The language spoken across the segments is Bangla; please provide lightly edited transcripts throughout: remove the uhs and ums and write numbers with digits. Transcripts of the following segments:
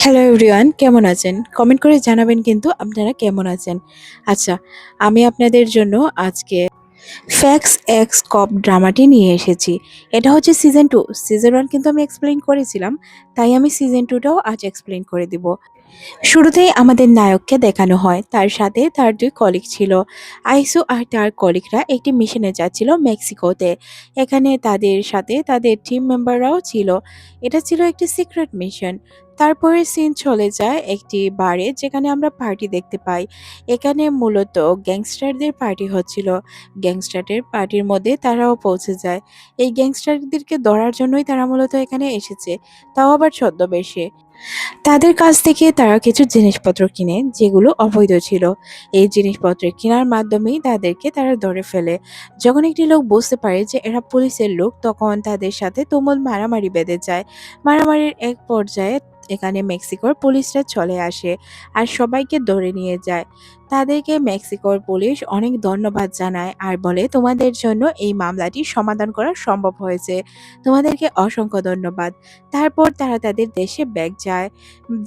হ্যালো এভরিওয়ান, কেমন আছেন? কমেন্ট করে জানাবেন কিন্তু আপনারা কেমন আছেন। আচ্ছা, আমি আপনাদের জন্য আজকে ফ্যাক্স এক্স কপ ড্রামাটি নিয়ে এসেছি। এটা হচ্ছে সিজন 2। সিজন 1 কিন্তু আমি এক্সপ্লেইন করেছিলাম, তাই আমি সিজন 2 টাও আজ এক্সপ্লেইন করে দিব। শুরুতেই আমাদের নায়ককে দেখানো হয়, তার সাথে তার 2 কলিগ ছিল। আইসু আর তার কলিগরা একটি মিশনে যাচ্ছিল মেক্সিকোতে। এখানে তাদের সাথে তাদের টিম মেম্বাররাও ছিল। এটা ছিল একটি সিক্রেট মিশন। তারপরে সিন চলে যায় একটি বারে, যেখানে আমরা পার্টি দেখতে পাই। এখানে মূলত গ্যাংস্টারদের পার্টি হচ্ছিল। গ্যাংস্টারদের পার্টির মধ্যে তারাও পৌঁছে যায়। এই গ্যাংস্টারদেরকে ধরার জন্যই তারা মূলত এখানে এসেছে, তাও আবার ছদ্মবেশে। তাদের কাছ থেকে তারা কিছু জিনিসপত্র কিনে, যেগুলো অবৈধ ছিল। এই জিনিসপত্র কেনার মাধ্যমেই তাদেরকে তারা ধরে ফেলে। যখন একটি লোক বুঝতে পারে যে এরা পুলিশের লোক, তখন তাদের সাথে তুমুল মারামারি বেঁধে যায়। মারামারির এক পর্যায়ে এখানে মেক্সিকোর পুলিশরা চলে আসে আর সবাইকে ধরে নিয়ে যায়। তাদেরকে মেক্সিকোর পুলিশ অনেক ধন্যবাদ জানায় আর বলে, তোমাদের জন্য এই মামলাটি সমাধান করা সম্ভব হয়েছে, তোমাদেরকে অসংখ্য ধন্যবাদ। তারপর তারা তাদের দেশে ব্যাক যায়।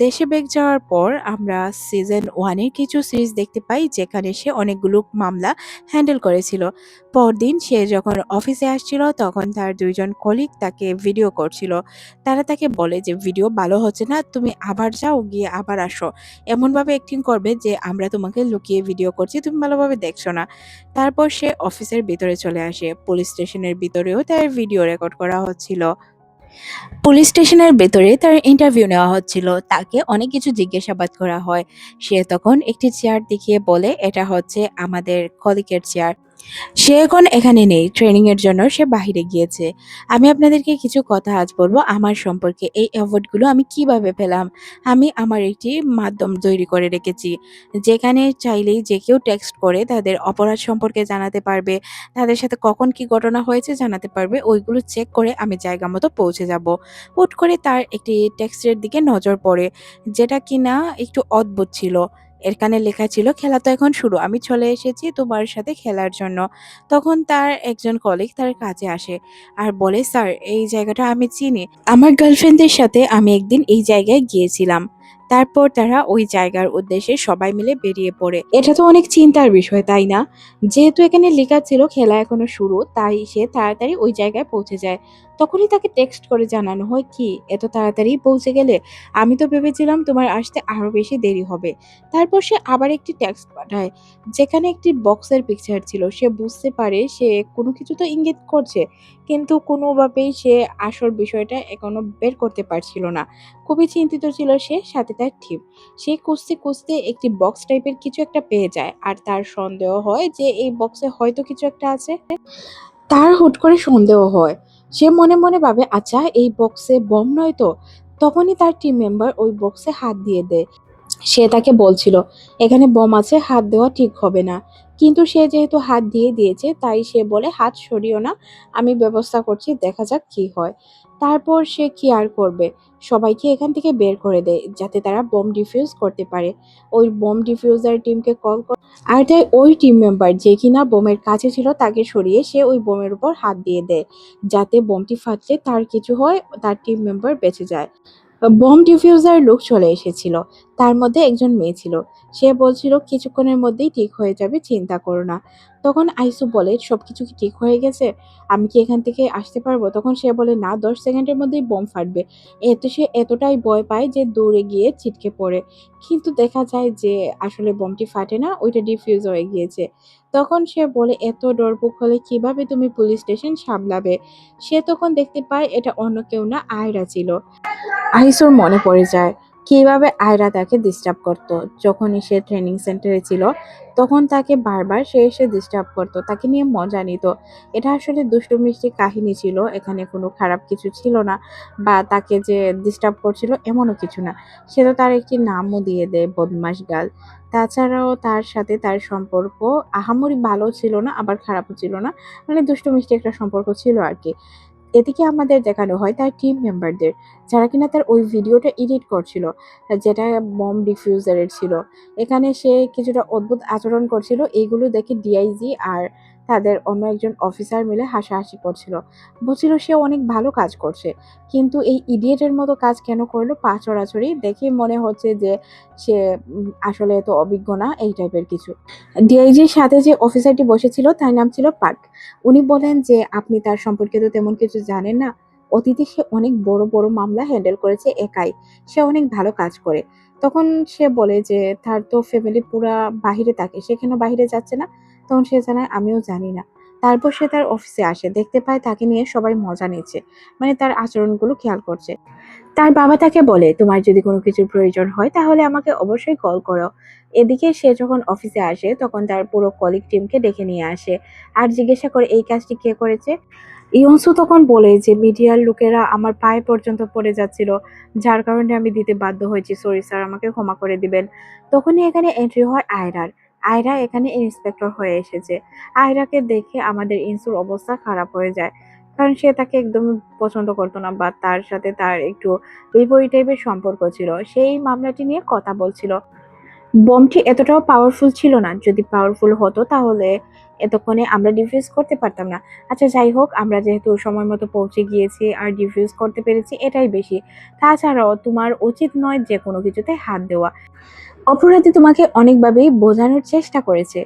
দেশে ব্যাক যাওয়ার পর আমরা সিজন 1 এর কিছু সিরিজ দেখতে পাই, যেখানে সে অনেকগুলো মামলা হ্যান্ডেল করেছিল। পরদিন সে যখন অফিসে আসছিল, তখন তার 2 জন কলিগ তাকে ভিডিও করছিল। তারা তাকে বলে যে ভিডিও ভালো হচ্ছে না, তুমি আবার যাও, গিয়ে আবার আসো। এমনভাবে অ্যাক্টিং করবে যে আমরা তোমাকে লুকিয়ে ভিডিও করছি, তুমি ভালোভাবে দেখছো না। তারপর সে অফিসের ভিতরে চলে আসে। পুলিশ স্টেশনের ভিতরেও তার ভিডিও রেকর্ড করা হচ্ছিল। পুলিশ স্টেশনের ভেতরে তার ইন্টারভিউ নেওয়া হচ্ছিল। তাকে অনেক কিছু জিজ্ঞাসাবাদ করা হয়। সে তখন একটি চেয়ার দেখিয়ে বলে, এটা হচ্ছে আমাদের কলিগের চেয়ার। সে এখন এখানে নেই, ট্রেনিং এর জন্য সে বাহিরে গিয়েছে। আমি আপনাদেরকে কিছু কথা আজ বলবো আমার সম্পর্কে। এই অ্যাওয়ার্ডগুলো আমি কিভাবে পেলাম। আমি আমার একটি মাধ্যম তৈরি করে রেখেছি, যেখানে চাইলেই যে কেউ টেক্সট করে তাদের অপরাধ সম্পর্কে জানাতে পারবে, তাদের সাথে কখন কি ঘটনা হয়েছে জানাতে পারবে। ওইগুলো চেক করে আমি জায়গা মতো পৌঁছে যাব। হুট করে তার একটি টেক্সটের দিকে নজর পড়ে, যেটা কিনা একটু অদ্ভুত ছিল। এখানে লেখা ছিল, খেলা তো এখন শুরু, আমি চলে এসেছি তোমার সাথে খেলার জন্য। তখন তার একজন কলিগ তার কাছে আসে আর বলে, স্যার এই জায়গাটা আমি চিনি, আমার গার্লফ্রেন্ডের সাথে আমি একদিন এই জায়গায় গিয়েছিলাম। তারপর তারা ওই জায়গার উদ্দেশ্যে সবাই মিলে বেরিয়ে পড়ে। এটা তো অনেক চিন্তার বিষয়, তাই না? যেহেতু এখানে লেখা ছিল খেলা এখনো শুরু, তাই সে তাড়াতাড়ি ওই জায়গায় পৌঁছে যায়। তখনই তাকে টেক্সট করে জানানো হয়, কি এত তাড়াতাড়ি পৌঁছে গেলে, আমি তো ভেবেছিলাম তোমার আসতে আরো বেশি দেরি হবে। তারপর সে আবার একটি টেক্সট পাঠায়, যেখানে একটি বক্সের পিকচার ছিল। সে বুঝতে পারে সে কোনো কিছু তো ইঙ্গিত করছে, কিন্তু কোনোভাবেই সে আসল বিষয়টা এখনো বের করতে পারছিল না। খুবই চিন্তিত ছিল সে, সাথে তার টিম। সে খুঁজতে খুঁজতে একটি বক্স টাইপের কিছু একটা পেয়ে যায় আর তার সন্দেহ হয় যে এই বক্সে হয়তো কিছু একটা আছে। তার হুট করে সন্দেহ হয়। সে মনে মনে ভাবে, আচ্ছা এই বক্সে বম নয় তো? তখনই তার টিম মেম্বার ওই বক্সে হাত দিয়ে দেয়। সে তাকে বলছিল, এখানে বম আছে, হাত দেওয়া ঠিক হবে না। কিন্তু সে যেহেতু হাত দিয়ে দিয়েছে, তাই সে বলে, হাত সরিও না, আমি ব্যবস্থা করছি, দেখা যাক কি হয়। তারপর সে কি আর করবে, সবাইকে এখান থেকে বের করে দেয় যাতে তারা বোম ডিফিউজ করতে পারে। ওই বোম ডিফিউজার টিমকে কল করে, আর তাই ওই টিম মেম্বার যে কিনা বোমের কাছে ছিল তাকে সরিয়ে সে ওই বোমের উপর হাত দিয়ে দেয়, যাতে বোমটি ফাটলে তার কিছু হয়, তার টিম মেম্বার বেঁচে যায়। বম ডিফিউজার লোক চলে এসেছিল। তার মধ্যে একজন মেয়ে ছিল। সে বলছিল, কিছুক্ষণের মধ্যেই ঠিক হয়ে যাবে, চিন্তা করো না। তখন আইসু বলে, সবকিছু কি ঠিক হয়ে গেছে, আমি কি এখান থেকে আসতে পারবো? তখন সে বলে, না, 10 সেকেন্ডের মধ্যেই বোম ফাটবে। এতে সে এতটাই ভয় পায় যে দৌড়ে গিয়ে ছিটকে পড়ে। কিন্তু দেখা যায় যে আসলে বোমটি ফাটে না, ওইটা ডিফিউজ হয়ে গিয়েছে। তখন সে বলে, এত ডরপোক হলে কিভাবে তুমি পুলিশ স্টেশন সামলাবে? সে তখন দেখতে পায় এটা অন্য কেউ না, আয়রা ছিল। আহিসুর মনে পড়ে যায় কিভাবে আয়রা তাকে ডিস্টার্ব করত। যখনই সে ট্রেনিং সেন্টারে ছিল, তখন তাকে বারবার সে এসে ডিস্টার্ব করত, তাকে নিয়ে মজা নিত। এটা আসলে দুষ্টু মিষ্টি কাহিনী ছিল, এখানে কোনো খারাপ কিছু ছিল না, বা তাকে যে ডিস্টার্ব করছিল এমনও কিছু না। সে তো তার একটি নামও দিয়ে দেয়, বদমাস গাল। তাছাড়াও তার সাথে তার সম্পর্ক আহামরি ভালো ছিল না, আবার খারাপও ছিল না, মানে দুষ্টু মিষ্টি একটা সম্পর্ক ছিল আর কি। এদিকে আমাদের দেখানো হয় তার টিম মেম্বারদের, যারা কিনা তার ওই ভিডিওটা এডিট করছিল, যেটা বম ডিফিউজারের ছিল। এখানে সে কিছুটা অদ্ভুত আচরণ করছিল, এইগুলো দেখে ডিআইজি আর তাদের অন্য একজন অফিসার মিলে হাসাহাসি করছিল। বলছিল সে অনেক ভালো কাজ করছে, কিন্তু এই ইডিয়েটের মতো কাজ কেন করলো, পা চড়াচড়ি দেখে মনে হচ্ছে যে সে আসলে এত অভিজ্ঞ না, এই টাইপের কিছু। ডিআইজির সাথে যে অফিসারটি বসেছিল তার নাম ছিল পার্ক। উনি বলেন যে আপনি তার সম্পর্কে তো তেমন কিছু জানেন না, অতীতে সে অনেক বড় বড় মামলা হ্যান্ডেল করেছে একাই, সে অনেক ভালো কাজ করে। তখন সে বলে যে তার তো ফ্যামিলি পুরা বাহিরে থাকে, সে কেন বাহিরে যাচ্ছে না? তখন সে জানায় আমিও জানি না। তারপর সে তার অফিসে আসে, দেখতে পায় তাকে নিয়ে সবাই মজা নিচ্ছে, মানে তার আচরণগুলো খেয়াল করছে। তার বাবা তাকে বলে তোমার যদি কোনো কিছুর প্রয়োজন হয় তাহলে আমাকে অবশ্যই কল করো। এদিকে সে যখন অফিসে আসে তখন তার পুরো কলিগ টিমকে ডেকে নিয়ে আসে আর জিজ্ঞাসা করে এই কাজটি কে করেছে। ইয়ংসু তখন বলে যে মিডিয়ার লোকেরা আমার পায়ে পর্যন্ত পড়ে যাচ্ছিল, যার কারণে আমি দিতে বাধ্য হয়েছি, সরি স্যার, আমাকে ক্ষমা করে দিবেন। তখনই এখানে এন্ট্রি হয় আয়রার। আয়রা এখানে ইন্সপেক্টর হয়ে এসেছে। আয়রাকে দেখে আমাদের ইনসুর অবস্থা খারাপ হয়ে যায়, কারণ সে তাকে একদমই পছন্দ করতো না, বা তার সাথে তার একটু বিপরীত টাইপের সম্পর্ক ছিল। সেই মামলাটি নিয়ে কথা বলছিল। বোমটি এতটাও পাওয়ারফুল ছিল না, যদি পাওয়ারফুল হতো তাহলে এতক্ষণে আমরা ডিফিউজ করতে পারতাম না। আচ্ছা যাই হোক, আমরা যেহেতু সময় মতো পৌঁছে গিয়েছি আর ডিফিউজ করতে পেরেছি, এটাই বেশি। তাছাড়াও তোমার উচিত নয় যে কোনো কিছুতে হাত দেওয়া। অপরাধী তোমাকে অনেকভাবেই বোঝানোর চেষ্টা করেছে,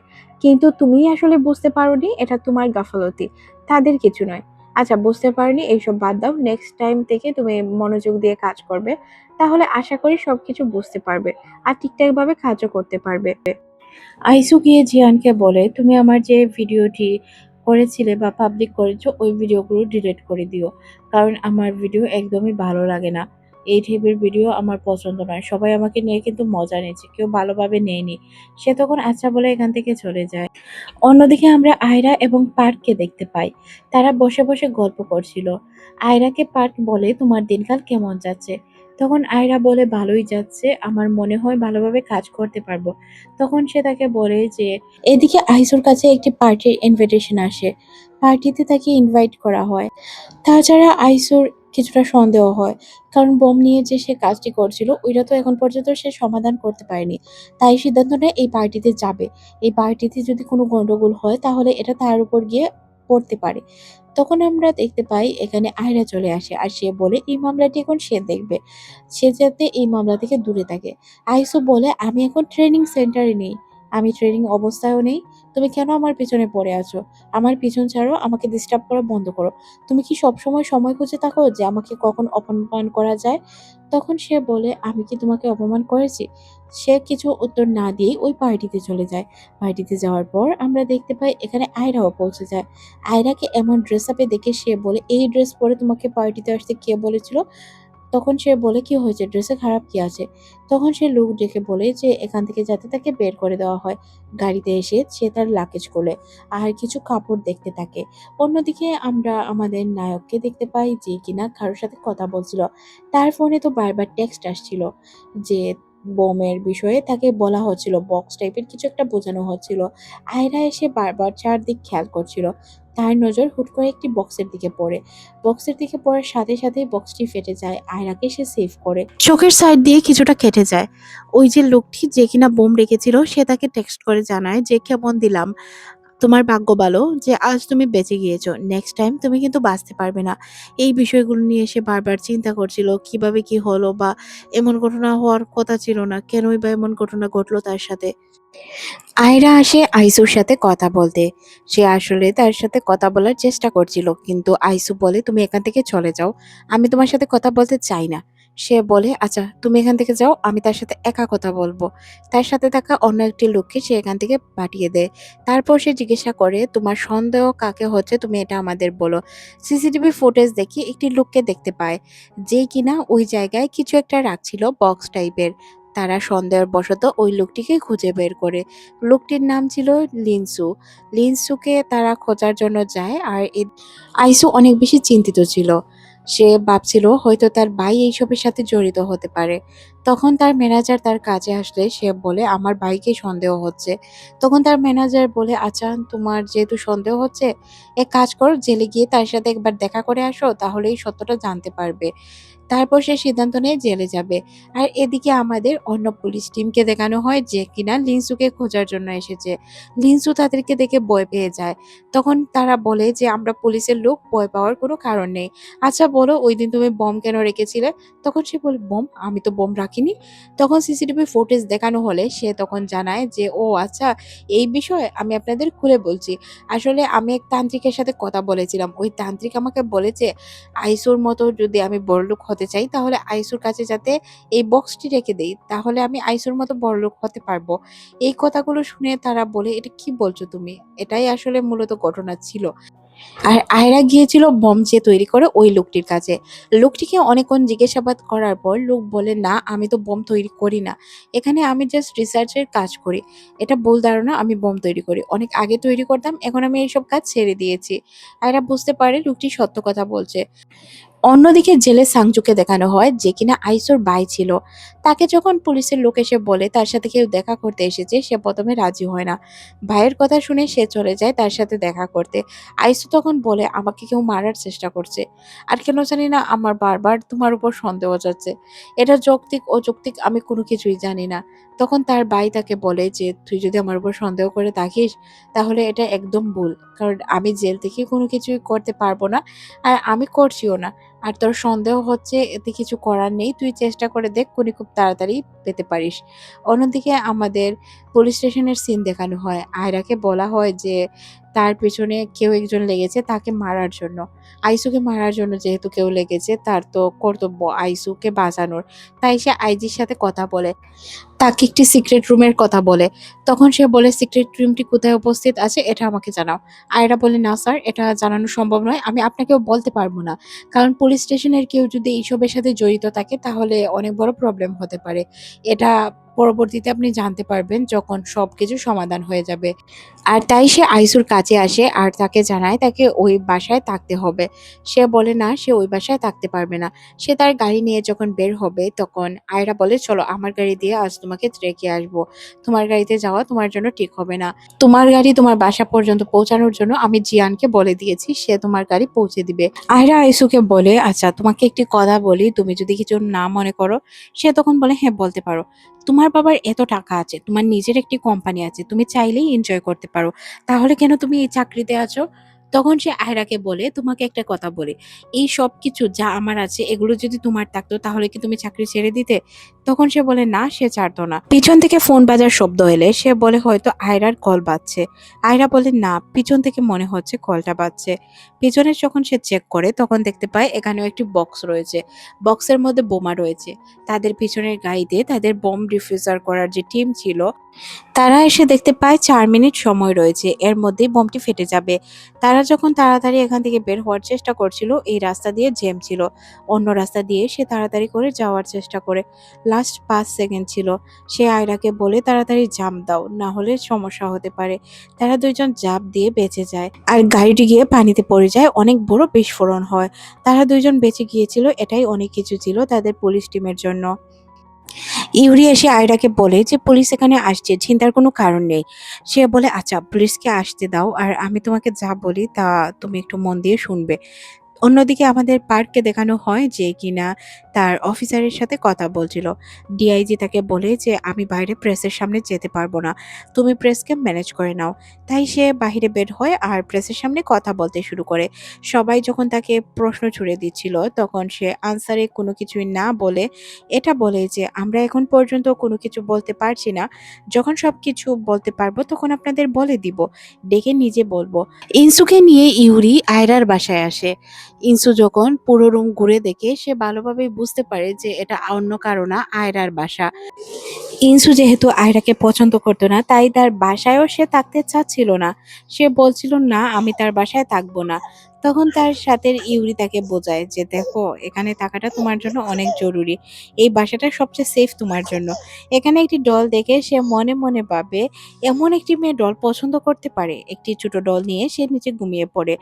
কিন্তু তুমি আসলে বুঝতে পারোনি, এটা তোমার গাফলতি, তাদের কিছু নয়। আচ্ছা বুঝতে পারোনি, এইসব বাদ দাও, নেক্সট টাইম থেকে তুমি মনোযোগ দিয়ে কাজ করবে, তাহলে আশা করি সবকিছু বুঝতে পারবে আর ঠিকঠাক ভাবে কাজও করতে পারবে। আইসু গিয়ে জিয়ানকে বলে তুমি আমার যে ভিডিওটি করেছিলে বা পাবলিক করেছো ওই ভিডিওগুলো ডিলিট করে দিও, কারণ আমার ভিডিও একদমই ভালো লাগে না। এই টাইপের ভিডিও আমার পছন্দ নয়। সবাই আমাকে নিয়ে কিন্তু মজা নিয়েছে, কেউ ভালোভাবে নেয়নি। সে তখন আচ্ছা বলে এখান থেকে চলে যায়। অন্যদিকে আমরা আয়রা এবং পার্ককে দেখতে পাই। তারা বসে বসে গল্প করছিল। আয়রাকে পার্ক বলে তোমার দিনকাল কেমন যাচ্ছে? তখন আয়রা বলে ভালোই যাচ্ছে, আমার মনে হয় ভালোভাবে কাজ করতে পারবো। তখন সে তাকে বলে যে এদিকে আইসুর কাছে একটি পার্টির ইনভিটেশন আসে। পার্টিতে তাকে ইনভাইট করা হয়। তাছাড়া আইসুর কিছুটা সন্দেহ হয়, কারণ বোম নিয়ে যে সে কাজটি করছিল ওইটা তো এখন পর্যন্ত সে সমাধান করতে পারেনি। তাই সিদ্ধান্ত নেয় এই পার্টিতে যাবে। এই পার্টিতে যদি কোনো গন্ডগোল হয় তাহলে এটা তার উপর গিয়ে পড়তে পারে। তখন আমরা দেখতে পাই এখানে আয়রা চলে আসে আর সে বলে এই মামলাটি এখন সে দেখবে, সে যাতে এই মামলা থেকে দূরে থাকে। আইসু বলে আমি এখন ট্রেনিং সেন্টারে নেই, আমি ট্রেনিং অবস্থায়ও নেই, তুমি কেন আমার পিছনে পড়ে আছো? আমার পিছন ছাড়ো, আমাকে ডিস্টার্ব করা বন্ধ করো। তুমি কি সবসময় সময় খুঁজে থাকো যে আমাকে কখন অপমান করা যায়? তখন সে বলে আমি কি তোমাকে অপমান করেছি? সে কিছু উত্তর না দিয়েই ওই পার্টিতে চলে যায়। পার্টিতে যাওয়ার পর আমরা দেখতে পাই এখানে আয়রাও পৌঁছে যায়। আয়রাকে এমন ড্রেস আপে দেখে সে বলে এই ড্রেস পরে তোমাকে পার্টিতে আসতে কে বলেছিল? তখন সে বলে কি হয়েছে, ড্রেসে খারাপ কি আছে? তখন সে লোক ডেকে বলে যে এখান থেকে যাতে তাকে বের করে দেওয়া হয়। গাড়িতে এসে সে তার লাগেজ খোলে আর কিছু কাপড় দেখতে থাকে। অন্যদিকে আমরা আমাদের নায়ককে দেখতে পাই যে কিনা কারোর সাথে কথা বলছিল। তার ফোনে তো বারবার টেক্সট আসছিল যে বোমের বিষয়ে তাকে বলা হচ্ছিল, বক্স টাইপের কিছু একটা বোঝানো হচ্ছিল। আয়রা এসে বারবার চারদিক খেয়াল করছিল। তার নজর হুট করে একটি বক্সের দিকে পড়ে। বক্সের দিকে পড়ার সাথে সাথেই বক্সটি ফেটে যায়। আয়রাকে সে সেভ করে। চোখের সাইড দিয়ে কিছুটা কেটে যায়। ওই যে লোকটি যে কিনা বোম রেখেছিল সে তাকে টেক্সট করে জানায় যে কেমন দিলাম, তোমার ভাগ্য ভালো যে আজ তুমি বেঁচে গিয়েছো, নেক্সট টাইম তুমি কিন্তু বাঁচতে পারবে না। এই বিষয়গুলো নিয়ে সে বারবার চিন্তা করছিল কিভাবে কি হলো, বা এমন ঘটনা হওয়ার কথা ছিল না, কেনই বা এমন ঘটনা ঘটলো তার সাথে। আয়রা আসে আইসুর সাথে কথা বলতে। সে আসলে তার সাথে কথা বলার চেষ্টা করছিল, কিন্তু আইসু বলে তুমি এখান থেকে চলে যাও, আমি তোমার সাথে কথা বলতে চাই না। সে বলে আচ্ছা তুমি এখান থেকে যাও, আমি তার সাথে একা কথা বলবো। তার সাথে থাকা অন্য একটি লোককে সে এখান থেকে পাঠিয়ে দেয়। তারপর সে জিজ্ঞাসা করে তোমার সন্দেহ কাকে হচ্ছে, তুমি এটা আমাদের বলো। সিসিটিভি ফুটেজ দেখে একটি লোককে দেখতে পায় যে কিনা ওই জায়গায় কিছু একটা রাখছিল বক্স টাইপের। তারা সন্দেহের বশত ওই লোকটিকে খুঁজে বের করে। লোকটির নাম ছিল লিনসু। লিনসুকে তারা খোঁজার জন্য যায় আর আইসু অনেক বেশি চিন্তিত ছিল। সে ভাবছিল হয়তো তার ভাই এইসবের সাথে জড়িত হতে পারে। তখন তার ম্যানেজার তার কাছে আসলে সে বলে আমার ভাইকে সন্দেহ হচ্ছে। তখন তার ম্যানেজার বলে আচ্ছা তোমার যেহেতু সন্দেহ হচ্ছে এক কাজ করো জেলে গিয়ে তার সাথে একবার দেখা করে আসো তাহলেই সত্যটা জানতে পারবে। তারপর সে সিদ্ধান্ত নিয়ে জেলে যাবে। আর এদিকে আমাদের অন্য পুলিশ টিমকে দেখানো হয় যে কিনা লিনসুকে খোঁজার জন্য এসেছে। লিনসু তাদেরকে দেখে ভয় পেয়ে যায়। তখন তারা বলে যে আমরা পুলিশের লোক, ভয় পাওয়ার কোনো কারণ নেই। আচ্ছা বলো ওইদিন তুমি বম কেন রেখেছিলে? তখন সে বলে বম? আমি তো বম রাখিনি। তখন সিসিটিভি ফুটেজ দেখানো হলে সে তখন জানায় যে ও আচ্ছা এই বিষয়ে আমি আপনাদের খুলে বলছি। আসলে আমি এক তান্ত্রিকের সাথে কথা বলেছিলাম। ওই তান্ত্রিক আমাকে বলেছে আইসুর মতো যদি আমি বড়লোক হতে চাই তাহলে আইসুর কাছে যাতে এই বক্সটি রেখে দেই তাহলে আমি আইসুর মতো বড়লোক হতে পারবো। এই কথাগুলো শুনে তারা বলে এটা কি বলছো তুমি? এটাই আসলে মূলত ঘটনা ছিল। আর আয়রা গিয়েছিল বম যে তৈরি করে ওই লোকটির কাছে। লোকটিকে অনেকক্ষণ জিজ্ঞাসাবাদ করার পর লোক বলে না আমি তো বম তৈরি করি না, এখানে আমি জাস্ট রিসার্চের কাজ করি। এটা ভুল ধারণা, আমি বম তৈরি করি, অনেক আগে তৈরি করতাম, এখন আমি এইসব কাজ ছেড়ে দিয়েছি। আয়রা বুঝতে পারে লোকটি সত্য কথা বলছে। অন্যদিকে জেলে সাংজুকে দেখানো হয় যে কিনা আইসোর ভাই ছিল। তাকে যখন পুলিশের লোক এসে বলে তার সাথে কেউ দেখা করতে এসেছে সে প্রথমে রাজি হয় না। ভাইয়ের কথা শুনে সে চলে যায় তার সাথে দেখা করতে। আইসো তখন বলে আমাকে কেউ মারার চেষ্টা করছে, আর কেন জানি না আমার বারবার তোমার উপর সন্দেহ যাচ্ছে, এটা যৌক্তিক অযৌক্তিক আমি কোনো কিছুই জানি না। তখন তার ভাই তাকে বলে যে তুই যদি আমার উপর সন্দেহ করে থাকিস তাহলে এটা একদম ভুল, কারণ আমি জেল থেকে কোনো কিছুই করতে পারবো না, আর আমি করছিও না। আর তোর সন্দেহ হচ্ছে এতে কিছু করার নেই। তুই চেষ্টা করে দেখ খুনি খুব তাড়াতাড়ি পেতে পারিস। অন্যদিকে আমাদের পুলিশ স্টেশনের সিন দেখানো হয়। আয়রাকে বলা হয় যে তার পেছনে কেউ একজন লেগেছে তাকে মারার জন্য। আইসুকে মারার জন্য যেহেতু কেউ লেগেছে তার তো কর্তব্য আইসুকে বাঁচানোর। তাই সে আইজির সাথে কথা বলে। তাকে একটি সিক্রেট রুমের কথা বলে। তখন সে বলে সিক্রেট রুমটি কোথায় উপস্থিত আছে এটা আমাকে জানাও। আয়রা বলে না স্যার এটা জানানো সম্ভব নয়, আমি আপনাকেও বলতে পারবো না, কারণ পুলিশ স্টেশনের কেউ যদি এইসবের সাথে জড়িত থাকে তাহলে অনেক বড় প্রবলেম হতে পারে। এটা পরবর্তীতে আপনি জানতে পারবেন যখন সবকিছু সমাধান হয়ে যাবে। আর তাই সে আইসুর কাছে আসে আর তাকে জানায় তাকে ওই বাসায় থাকতে হবে। সে বলে না সে ওই বাসায় থাকতে পারবে না। সে তার গাড়ি নিয়ে যখন বের হবে তখন আয়রা বলে চলো আমার গাড়ি দিয়ে আজ তোমাকে রেখে আসবো, তোমার গাড়িতে যাওয়া তোমার জন্য ঠিক হবে না। তোমার গাড়ি তোমার বাসা পর্যন্ত পৌঁছানোর জন্য আমি জিয়ানকে বলে দিয়েছি, সে তোমার গাড়ি পৌঁছে দিবে। আয়রা আইসুকে বলে আচ্ছা তোমাকে একটি কথা বলি, তুমি যদি কিছু না মনে করো। সে তখন বলে হ্যাঁ বলতে পারো। তোমার বাবার এত টাকা আছে, তোমার নিজের একটি কোম্পানি আছে, তুমি চাইলেই এনজয় করতে পারো, তাহলে কেন তুমি এই চাকরিতে আছো? তখন সে আয়রাকে বলে তোমাকে একটা কথা বলি, এই সব কিছু যা আমার আছে এগুলো যদি তোমার থাকতো তাহলে কি তুমি চাকরি ছেড়ে দিতে? তখন সে বলে না সে ছাড়তো না। পিছন থেকে ফোন বাজার শব্দ এলে সে বলে হয়তো আয়রার কল বাজছে। আয়রা বলে না পিছন থেকে মনে হচ্ছে কলটা বাজছে। পিছনে যখন সে চেক করে তখন দেখতে পায় এখানেও একটি বক্স রয়েছে, বক্সের মধ্যে বোমা রয়েছে। তাদের পিছনের গাড়িতে তাদের বোম ডিফিউজার করার যে টিম ছিল তারা এসে দেখতে পায় ৪ মিনিট সময় রয়েছে, এর মধ্যেই বোমটি ফেটে যাবে। তারা যখন তাড়াতাড়ি এখান থেকে বের হওয়ার চেষ্টা করছিল এই রাস্তা দিয়ে জ্যাম ছিল, অন্য রাস্তা দিয়ে সে তাড়াতাড়ি করে যাওয়ার চেষ্টা করে। লাস্ট ৫ সেকেন্ড ছিল। সে আয়রাকে বলে তাড়াতাড়ি জাম্প দাও না হলে সমস্যা হতে পারে। তারা দুইজন জাম্প দিয়ে বেঁচে যায় আর গাড়িটি গিয়ে পানিতে পড়ে যায়, অনেক বড় বিস্ফোরণ হয়। তারা দুইজন বেঁচে গিয়েছিল, এটাই অনেক কিছু ছিল তাদের পুলিশ টিমের জন্য। ইউরি এসে আয়রাকে বলে যে পুলিশ এখানে আসছে, চিন্তার কোনো কারণ নেই। সে বলে আচ্ছা পুলিশকে আসতে দাও আর আমি তোমাকে যা বলি তা তুমি একটু মন দিয়ে শুনবে। অন্যদিকে আমাদের পার্ককে দেখানো হয় যে কিনা তার অফিসারের সাথে কথা বলছিল। ডিআইজি তাকে বলে যে আমি বাইরে প্রেসের সামনে যেতে পারবো না, তুমি প্রেসকে ম্যানেজ করে নাও। তাই সে বাইরে বের হয় আর প্রেসের সামনে কথা বলতে শুরু করে। সবাই যখন তাকে প্রশ্ন ছুড়ে দিচ্ছিল তখন সে আনসারে কোনো কিছুই না বলে এটা বলে যে আমরা এখন পর্যন্ত কোনো কিছু বলতে পারছি না, যখন সবকিছু বলতে পারবো তখন আপনাদের বলে দিব, ডেকে নিজে বলবো। ইনসুকে নিয়ে ইউরি আয়রার বাসায় আসে। ইনসু যখন পুরো রুম ঘুরে দেখে সে ভালোভাবেই বুঝতে পারে যে এটা অন্য কারো না আয়রার বাসা। ইনসু যেহেতু আয়রাকে পছন্দ করতো না তাই তার বাসায়ও সে থাকতে চাচ্ছিল না। সে বলছিল না আমি তার বাসায় থাকবো না। তখন তার সাথে ইউরি তাকে বোঝায় যে দেখো এখানে থাকাটা তোমার জন্য অনেক জরুরি, এই বাসাটা সবচেয়ে সেফ তোমার জন্য। এখানে একটি ডল দেখে সে মনে মনে ভাবে এমন একটি মেয়ে ডল পছন্দ করতে পারে। একটি ছোট ডল নিয়ে সে নিচে ঘুমিয়ে পড়ে।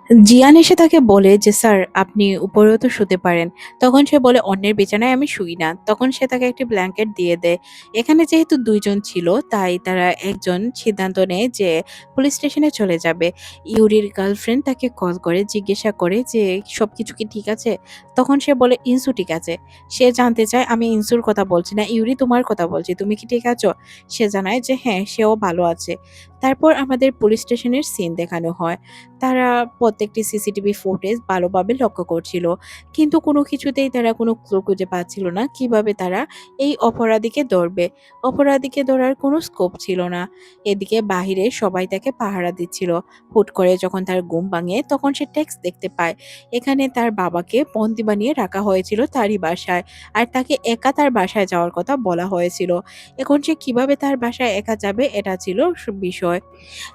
জিয়ান এসে তাকে বলে যে স্যার আপনি উপরেও তো শুতে পারেন। তখন সে বলে অন্যের বিছানায় আমি শুই না। তখন সে তাকে একটি ব্ল্যাঙ্কেট দিয়ে দেয়। এখানে যেহেতু ২ জন ছিল তাই তারা একজন সিদ্ধান্ত নেয় যে পুলিশ স্টেশনে চলে যাবে। ইউরির গার্লফ্রেন্ড তাকে কল করে জিজ্ঞাসা করে যে সবকিছু কি ঠিক আছে? তখন সে বলে ইনসু ঠিক আছে। সে জানতে চায় আমি ইনসুর কথা বলছি না, ইউরি তোমার কথা বলছি। তুমি কি ঠিক আছো? সে জানায় যে হ্যাঁ, সেও ভালো আছে। তারপর আমাদের পুলিশ স্টেশনের সিন দেখানো হয়। তারা প্রত্যেকটি সিসিটিভি ফুটেজ ভালোভাবে লক্ষ্য করছিল। কিন্তু কোনো কিছুতেই তারা কোনো ক্লু খুঁজে পাচ্ছিল না কিভাবে তারা এই অপরাধীকে ধরবে। অপরাধীকে ধরার কোনো স্কোপ ছিল না। এদিকে বাহিরে সবাই তাকে পাহারা দিচ্ছিল। হুট করে যখন তার ঘুম ভাঙে তখন সে টেক্সট দেখতে পায়। এখানে তার বাবাকে বন্দি বানিয়ে রাখা হয়েছিল তারই বাসায়। আর তাকে একা তার বাসায় যাওয়ার কথা বলা হয়েছিল। এখন সে কিভাবে তার বাসায় একা যাবে এটা ছিল বিষয়।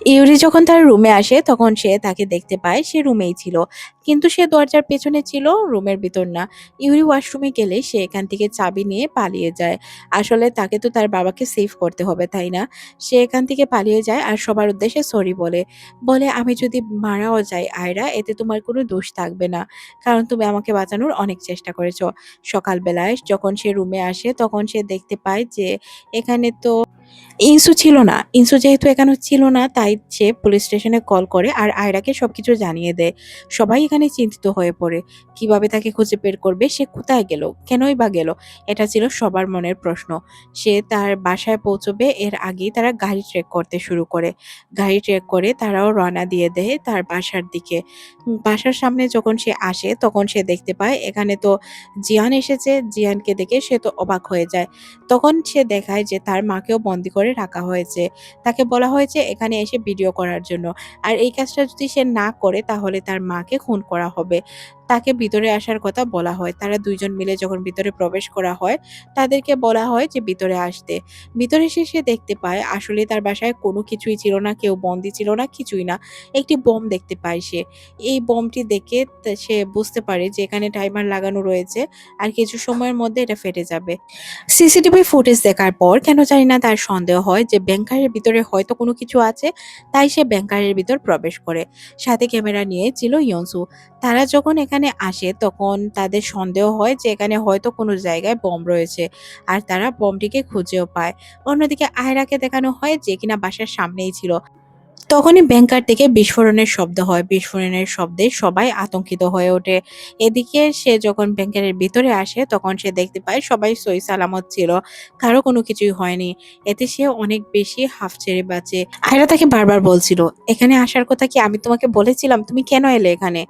ইউরি যখন তার রুমে আসে তখন সে তাকে দেখতে পায় সে রুমেই ছিল। কিন্তু সে দরজার পেছনে ছিল, রুমের ভিতর না। ইউরি ওয়াশরুমে গেলে সে এখান থেকে চাবি নিয়ে পালিয়ে যায়। আসলে তাকে তো তার বাবাকে সেভ করতে হবে, তাই না? সে এখান থেকে পালিয়ে যায় আর সবার উদ্দেশ্যে সরি বলে। বলে আমি যদি মারাও যাই আয়রা এতে তোমার কোনো দোষ থাকবে না। কারণ তুমি আমাকে বাঁচানোর অনেক চেষ্টা করেছো। সকালবেলায় যখন সে রুমে আসে তখন সে দেখতে পায় যে এখানে তো ইনসু ছিল না। ইনসু যেহেতু এখানে ছিল না তাই সে পুলিশ স্টেশনে কল করে আর আয়রাকে সবকিছু জানিয়ে দেয়। সবাই এখানে চিন্তিত হয়ে পড়ে। কিভাবে তাকে খুঁজে বের করবে? সে কোথায় গেল? কেনই বা গেল? এটা ছিল সবার মনের প্রশ্ন। সে তার বাসায় পৌঁছবে এর আগেই তারা গাড়ি ট্র্যাক করতে শুরু করে। গাড়ি ট্র্যাক করে তারাও রওনা দিয়ে দেয় তার বাসার দিকে। বাসার সামনে যখন সে আসে তখন সে দেখতে পায় এখানে তো জিয়ান এসেছে। জিয়ানকে দেখে সে তো অবাক হয়ে যায়। তখন সে দেখায় যে তার মাকেও বন্দি করে রাখা হয়েছে। তাকে বলা হয়েছে এখানে এসে ভিডিও করার জন্য। আর এই কাজটা যদি সে না করে তাহলে তার মাকে খুন করা হবে। তাকে ভিতরে আসার কথা বলা হয়। তারা ২ জন মিলে যখন ভিতরে প্রবেশ করা হয়, তাদেরকে বলা হয় যে ভিতরে আসতে। ভিতরে এসে সে দেখতে পায় আসলে তার বাসায় কোনো কিছুই ছিল না, কেউ বন্দি ছিল না, কিছুই না। একটি বোম দেখতে পায় সে। এই বোমটি দেখে সে বুঝতে পারে যে এখানে টাইমার লাগানো রয়েছে আর কিছু সময়ের মধ্যে এটা ফেটে যাবে। সিসিটিভি ফুটেজ দেখার পর কেন জানি না তার সন্দেহ হয় যে ব্যাংকারের ভিতরে হয়তো কোনো কিছু আছে, তাই সে ব্যাংকারের ভিতর প্রবেশ করে। সাথে ক্যামেরা নিয়ে ছিল ইয়নসু। তারা যখন এখানে আসে তখন তাদের সন্দেহ হয় যে এখানে হয়তো কোনো জায়গায় বম রয়েছে আর তারা বমটিকে খুঁজেও পায়। অন্যদিকে আয়রাকে দেখানো হয় যে কিনা বাসার সামনেই ছিল। তখনই ব্যাংকার থেকে বিস্ফোরণের শব্দ হয়। বিস্ফোরণের শব্দে সবাই আতঙ্কিত হয়ে ওঠে। এদিকে সে যখন ব্যাংকারের ভিতরে আসে তখন সে দেখতে পায় সবাই সহি সালামত ছিল। কারো কোনো কিছুই হয়নি। এতে সে অনেক বেশি হাঁফ ছেড়ে বাঁচে। আয়রা তাকে বারবার বলছিল, "এখানে আসার কথা কি আমি তোমাকে বলেছিলাম? তুমি কেন এলে এখানে?"